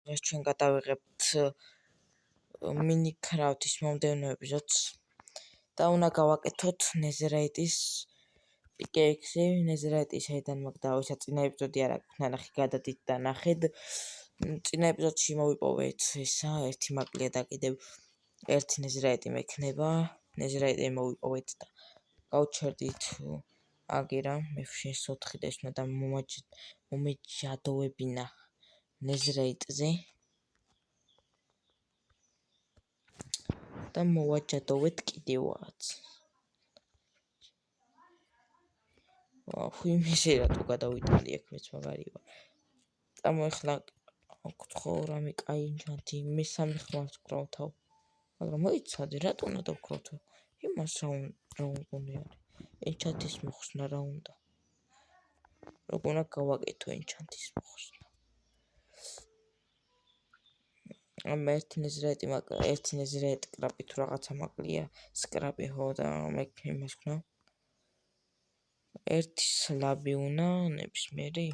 დღეს ჩვენ გადავიღებთ მინიკრაფტის მომდევნო ეპიზოდს და უნდა გავაკეთოთ ნეზერაიტის პიკეექსი. ნეზერაიტის საიდან მაგდავისა წინა ეპიზოდი არ აქვს ნახე, გადადით და ნახეთ. წინა ეპიზოდში მოვიპოვეთ ესა ერთი მაკლია და კიდევ ერთი ნეზერაიტი მექნება. ნეზერაიტი მოვიპოვეთ და გავჩერდით აგირა მე შენს 4 და უნდა მომეჯადოვებინა ნეზერაიტზე და მოვაჯადოვეთ კიდევაც. ხუიმეზე რატო გადავიტანდი აქ მეც მაგარი ვარ. და მოეხლა გთხოვ რამე კაი ინჩანტი მესამე ხმას ვკრავთავ. მაგრამ მოიცადე რატო უნდა დავკრავთო? იმას რა უნდა ენჩანტის მოხსნა რა უნდა? როგორ უნდა გავაკეთო ენჩანტის მოხსნა? ერთი ნეზერაიტი კრაპი თუ რაღაცა მაკლია, სკრაპი ხო და მე იმას ვქნავ. ერთი სლაბი უნდა ნებისმიერი?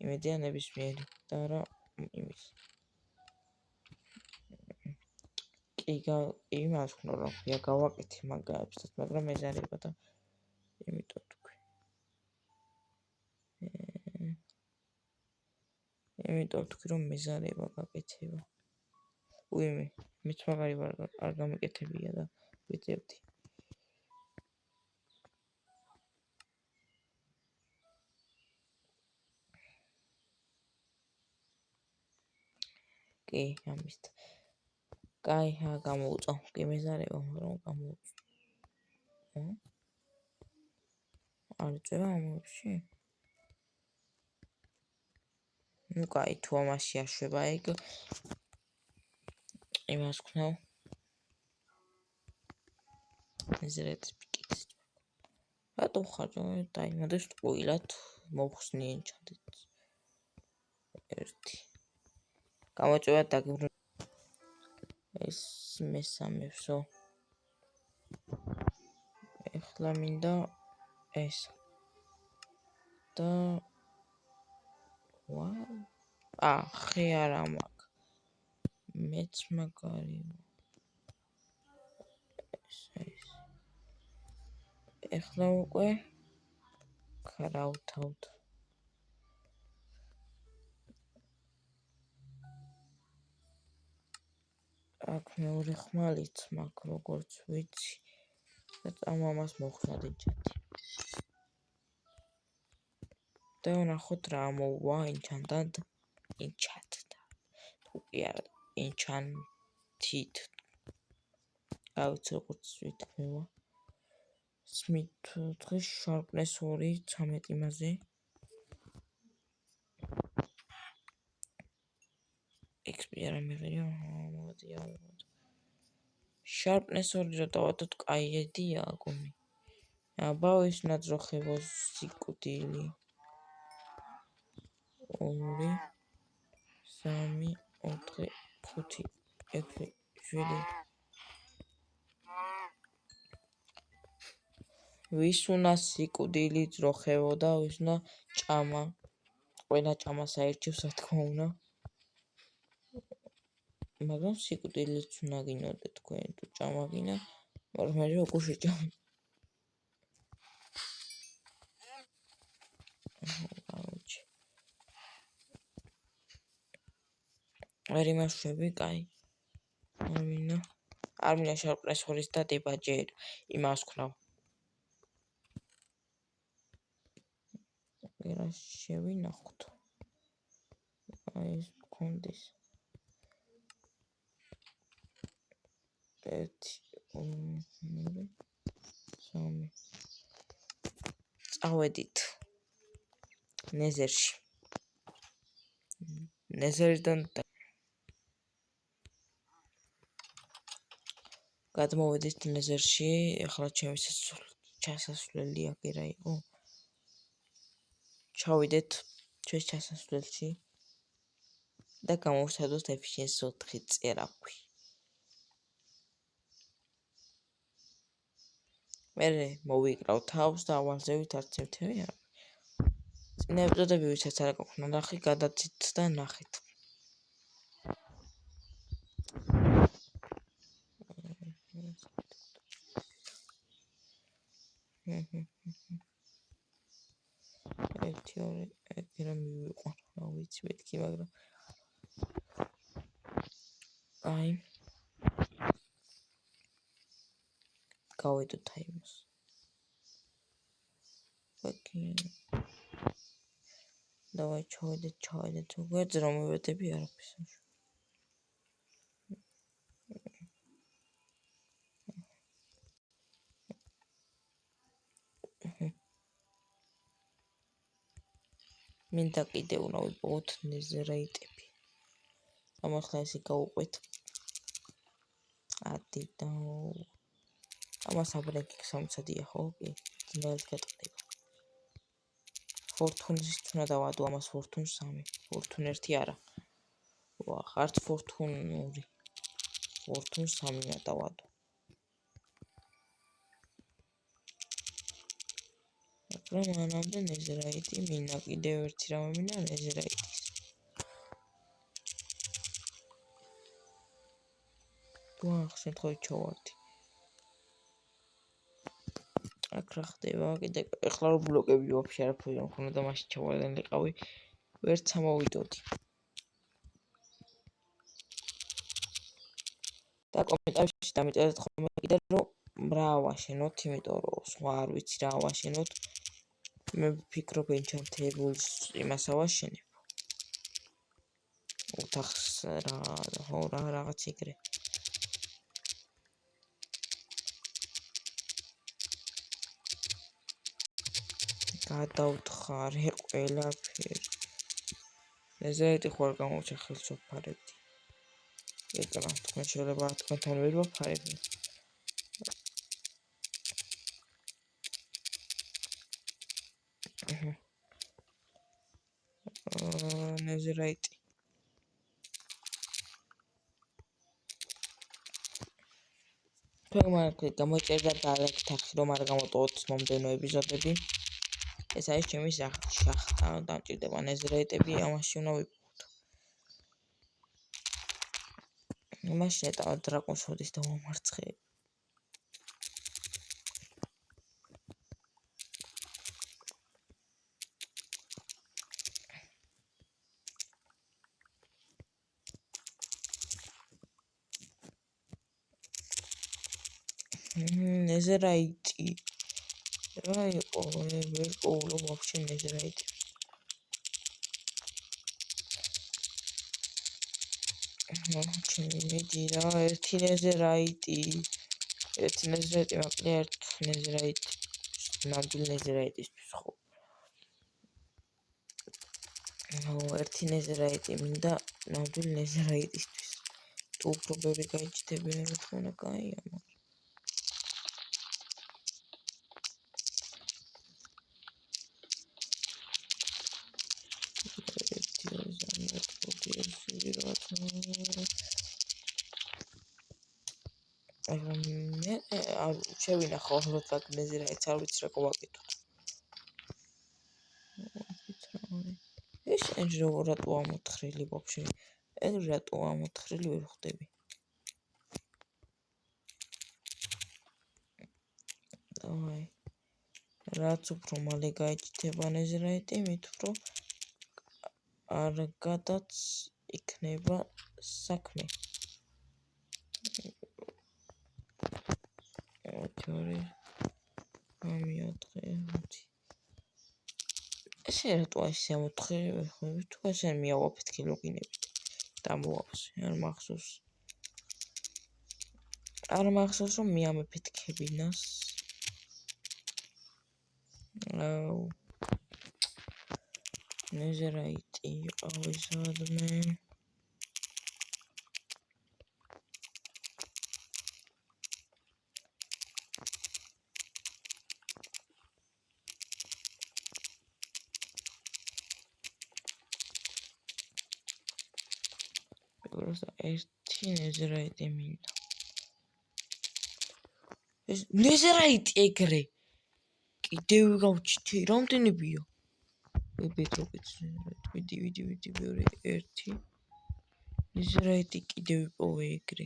იმედია ნებისმიერი და რა იმის. კი იმას ვქნავ რა ქვია, გავაკეთე მაგაებსაც, მაგრამ ეზარება და იმიტომ თქვი. იმიტომ თქვი რომ მეზარება გაკეთება. უიმე, მეც მაგარი ვარ, არ გამეკეთებია და ვიწევდი. კი, ამით. კაი, გამოუწო. კი მეზარება, მაგრამ გამოუწო. არ წევა ამებში? ну кай თუ ამაში აშვება ეგ იმას ვქნავ ნეზერაიტის პიკეექსი. რატო ხარჯო დაიმოდეს ყვილად მოხსნი ენჩანტით. ერთი გამოწვევა დაგებრუნ ეს მესამე ვსო. ეხლა მინდა ეს და ხე არა მაქვს. მეც მაგარი ეხლა უკვე ქარავთავთ. აქ მეორე ხმალით მაქვს როგორც ვიცი და ამას მოხსნათ ენჩანტი. და ვნახოთ რა მოვა ენჩანტად. თუ კი არა ენჩანტით. გავიც როგორც ვიტყვევა. სმით დღეს შარპნეს 2 13 იმაზე. XP არა მიღია, მოდია. შარპნეს 2 რა დავადოთ კაი ედია გომი. აბა ის ნაძროხებოს სიკვდილი. 2 3 4 5 6 7 ვის უნდა სიკვდილი ძროხებო და ვის უნდა ჭამა. ყველა ჭამას აირჩევს რა თქმა უნდა. მაგრამ სიკვდილიც უნდა გინოდე თქვენ თუ ჭამა გინა, მაგრამ მე როგორ შეჭამ. ვერ იმაშვები, კაი. არ მინდა შარპნეს 2 და დებაჯერ იმას ვქნავ. რა შევინახოთ. აი ეს კონდეს. 1 2 3 წავედით ნეზერში. ნეზერიდან გადმოვედით ნეზერში. ახლა ჩემი ჩასასვლელი აქერა იყო. ჩავიდეთ ჩვენს ჩასასვლელში და გამოვსადოთ efficiency 4 წერაქვი. მე მოვიკრავ თავს და ავალზევით არც ერთები არა. წინა ეპიზოდები ვისაც არ აქვს ნახე, გადაცით და ნახეთ. ერთი ორი ეგ რა მივიყვან რა ვიცი მეთქი მაგრამ აი გავედოთ აიმას ოკეი давай ჩავედეთ უგერთ რომ მივედები არაფერს მინდა კიდე უნდა ვიპოვოთ ნეზერაიტები ამახლა ესე გავუყვეთ ათი და ამას აბრეკი 60-ია ხო კი ძნელად გეტყდება ფორთუნის თუნა დავადო ამას ფორთუნ 3 ფორთუნ 1 არა ვა ხართ ფორთუნური ფორთუნ 3 დავადო მაგრამ მანამდე ნეზერაიტი მინდა კიდევ ერთი რამე მინდა ნეზერაიტის ვახ შემთხვევით ჩავარდი აქ რა ხდება კიდე ეხლა რო ბლოკები ვაფშე არაფერი არ მქონდა და მაშინ ჩავარდნილიყავი ვერც ამოვიდოდი და კომენტარებში დამიწერეთ ხოლმე კიდე რომ რა ავაშენოთ იმიტომ რომ სხვა არ ვიცი რა ავაშენოთ მე ვფიქრობ ენჩანტებულს იმას ავაშენებ ოთახს რა რაღაც იგრე გადავთხარე ყველაფერი ნეზერაიტი ხوار გამოჩა ხელს ვაფარებდი ეკრა თქვენ შეიძლება თქვენთან ვერ ვაფარებდი ნეზერაიტი თქვენ გამოიწერდა დალექტახი რომ არ გამოტოვოთ მომდევნო ეპიზოდები ეს არის ჩემი შახტა დამჭირდება ნეზერაიტები ამაში უნდა ვიპოვოთ მაშინ ეტავა დრაკონს ოდის და მომარცხე ნეზერაიტი რა იყო ვერ პოულო ვაფშე ნეზერაიტი ჩემი რა ერთი ნეზერაიტი მაკლია ერთ ნეზერაიტი ნამდვილ ნეზერაიტისთვის ხო ერთი ნეზერაიტი მინდა ნამდვილ ნეზერაიტისთვის თუ უფრო ბევრი გაიჭდება რა თქმა კაია მე არ შევინახო როცა ნეზერაიტს არ ვიცი რა გავაკეთოთ ეს რატო ამოთხრილი ვაფშე ეს რატო ამოთხრილი ვერ ხვდები დავაი რაც უფრო მალე გაიჭდება ნეზერაიტი მით უფრო არგადაც იქნება საქმე ესე რატო ასე ამოთხრილი ვიხმები თუ ასე მიავაფეთქი ლოგინებით დამოვაფსე არ მახსოვს რომ მიამეფეთქებინას ნეზერაიტი იყავი სადმე ერთი ნეზერაიტი მინდა ეს ნეზერაიტი ეგრე კიდევ გავჩითე რამდენებია ვიბეთ როგორც ვიდი მეორე 1 ნეზერაიტი კიდევ ვიპოვე ეგრე.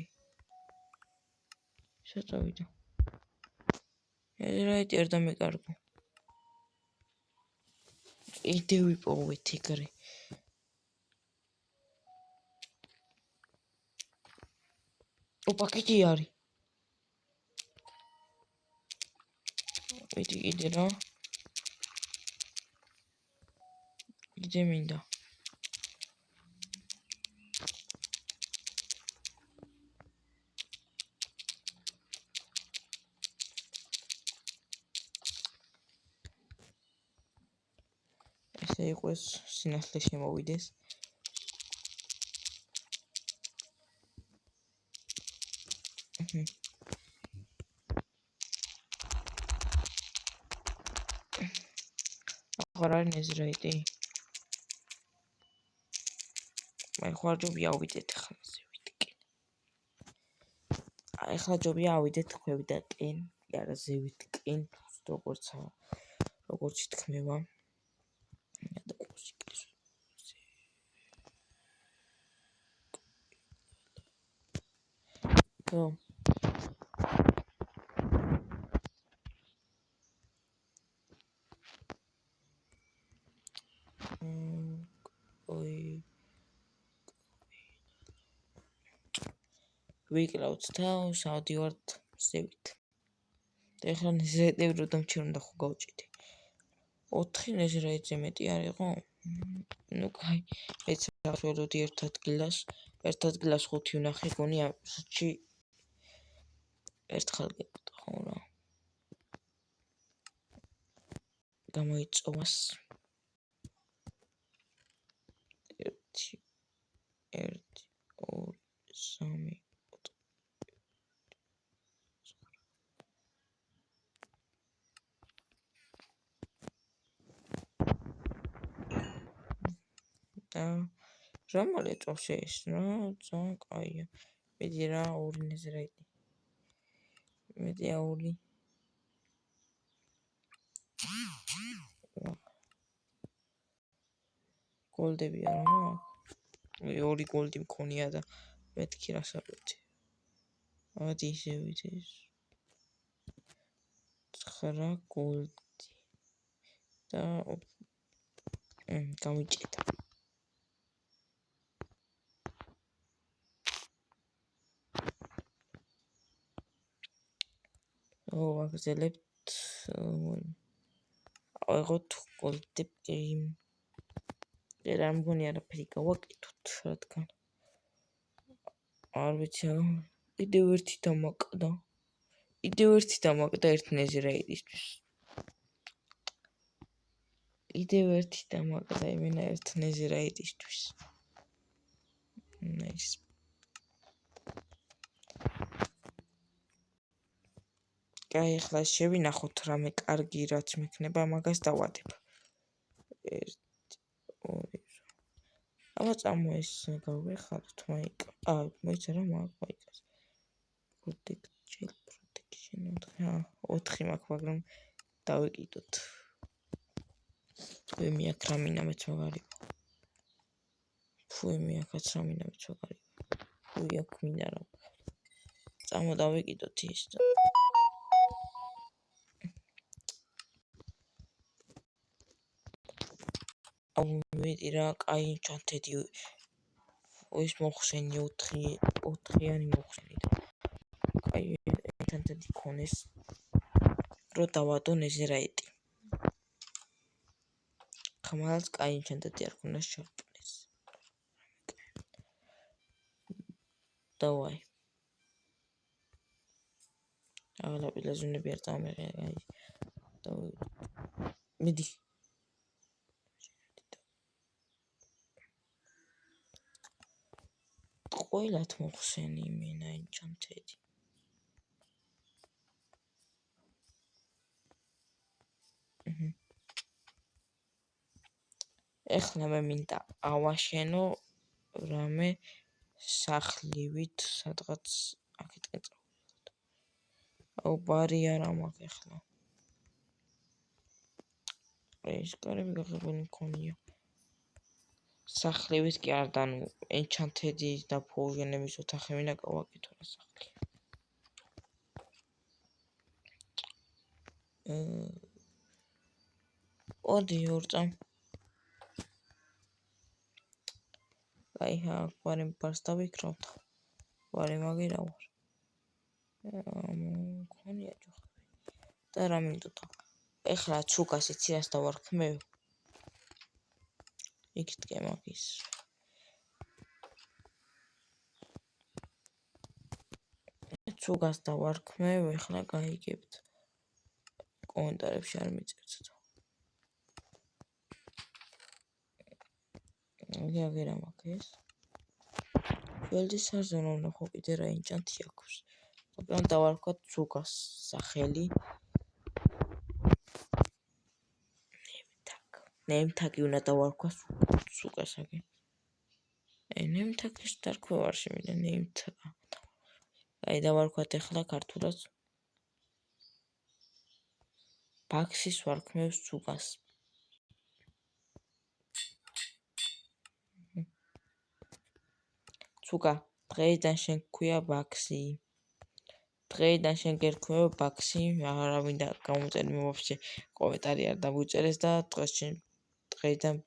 შევწავიდო. ნეზერაიტი არ დამეკარგო. კიდევ ვიპოვეთ ეგრე. ოპა, კიდე არის. კიდე რა. კიდე მინდა. ესე იყოს სინათლე შემოვიდეს. აღარ არის ნეზერაიტი. ახლა ჯობია ავიდეთ ახლა ზევიტკენ. ახლა ჯობია ავიდეთ ქვევიდაკენ, არა ზევიტკენ, როგორც ითქმება. ხო. ვიკლავთ თავს, ავდივართ ზევით. და ახლა ნეზერაიტები რო დამჩერუნდა ხო გავჭიდე. 4 ნეზერაიტზე მეტი არ იყო? ნუ კაი, მეც ავშველოდი ერთ ადგილას 5 ვნახე, გონი სუჩი ერთხელ გეტყო ხო რა. გამოიწოვას. 1 2 3 და რა მოლეწავს ეს რა, ძალიან კაია. მედი რა 2 ნეზერაიტი. მედი 2. გოლდები არა მაქვს. 2 გოლდი მქონია და მეთქი რას ავეცი. ადი ზევით ეს. 9 გოლდი. და გამიჭედა. ვაგზელებთ ავიღოთ გოლდები. რა მგონი არაფერი გავაკეთოთ, რადგან არ ვიცი, კიდევ ერთი დამაკდა. ერთ ნეზერაიტისთვის. კიდევ ერთი დამაკდა იმენა ერთ ნეზერაიტისთვის. ნაის. კაი, ახლა შევინახოთ რამე კარგი რაც მექნება, მაგას დავადებ. 1 2 აბა წამო ეს გავეხაროთ მაიკ. მოიცა რა მაიკას. protection 4 მაქვს, მაგრამ დავიკიდოთ. მე აქ რამინა მეც მაგარია. მე აქაც რამინა მეც მაგარია. აქ მინდა რა. წამო დავიკიდოთ ის და მედი რა, კაი ჩანთედი. ის მოხსენი 4-იანი მოხსენი და კაი ჩანთედი ქონეს. რო დავადო ნეზერაიტი. ხმალს კაი ჩანთედი არ ქონდეს შორტნეს. დავაი. ლაპილაზუნები არ წამეღე, აი. მედი. ყველათ მოხსენი იმენა ენჩანტედი. ეხლა მე მინდა ავაშენო რამე სახლივით, სადღაც აქეთკენ წავიდეთ. ბარი არა მაქვს ეხლა. ეს კარები გაღებანი მქონია. სახლის კი არ და ენჩანთედი და ფოუჟენების ოთახები და გავაკეთო რა სახლი. ოდი ორწამ. აი ვარემ ბარს დავიქრავთ. ვარე მაგერა ვარ. მქონია ჯოხები. და რა მინდოდა. ეხლა ცუკას იცი რას დავარქმევ? იქითკე მაგის. ცუკას დავარქმევ, ეხლა გაიგებთ. კომენტარებში არ მიწერთ. აგერა მაგეს. ველდის სარზონო ნახო კიდე რა ინჭანთი აქვს. მაგრამ დავარქვათ ცუკას სახელი. ნემთაკი უნდა დავარქვათ ცუკასაკი. ნემთაკის დარქვა არ შემიძლია ნემთაკა. აი დავარქვათ ეხლა ქართულად. ბაქსის ვარქმევს ცუკას. ცუკა, დღეიდან შენ გქვია ბაქსი. დღეიდან შენ გერქმევა ბაქსი, არა მინდა გამოწერე ვაფშე კომენტარი არ დაგვიწერეს და დღეიდან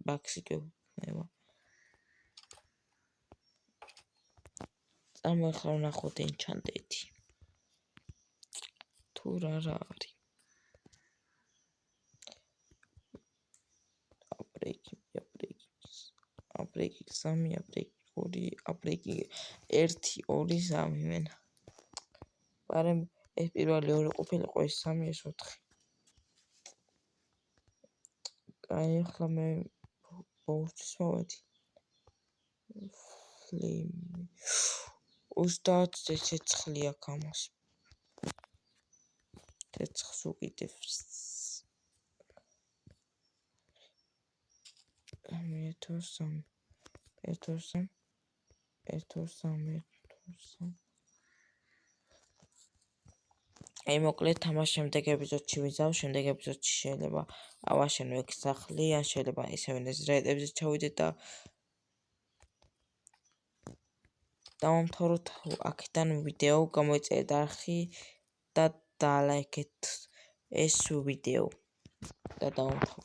ბაქსი გეუბნება. წამოეხლა ვნახოთ ენჩანტედი. თუ რა არის. აპრეიკი 3, აპრეიკი 2, აპრეიკი 1, 2, 3 მენა. პარემ ეს პირველი ორი ყოფილიყო, ეს 3, ეს 4. აი ახლა მე ბოუსთვის მოვედი. ფლიმი 30 ცეცხლი აქვს ამას. ცეცხლს უკიდებს. 1-2-3 აი მოკლედ ამას შემდეგ ეპიზოდში ვიზავ, შემდეგ ეპიზოდში შეიძლება ავაშენო ეგ სახლი, ან შეიძლება ისევე ნეზრაიტებზე ჩავიდეთ და დავამთავროთ აქედან ვიდეო, გამოიწერეთ არხი და დალაიქეთ ეს ვიდეო და დავამთავროთ.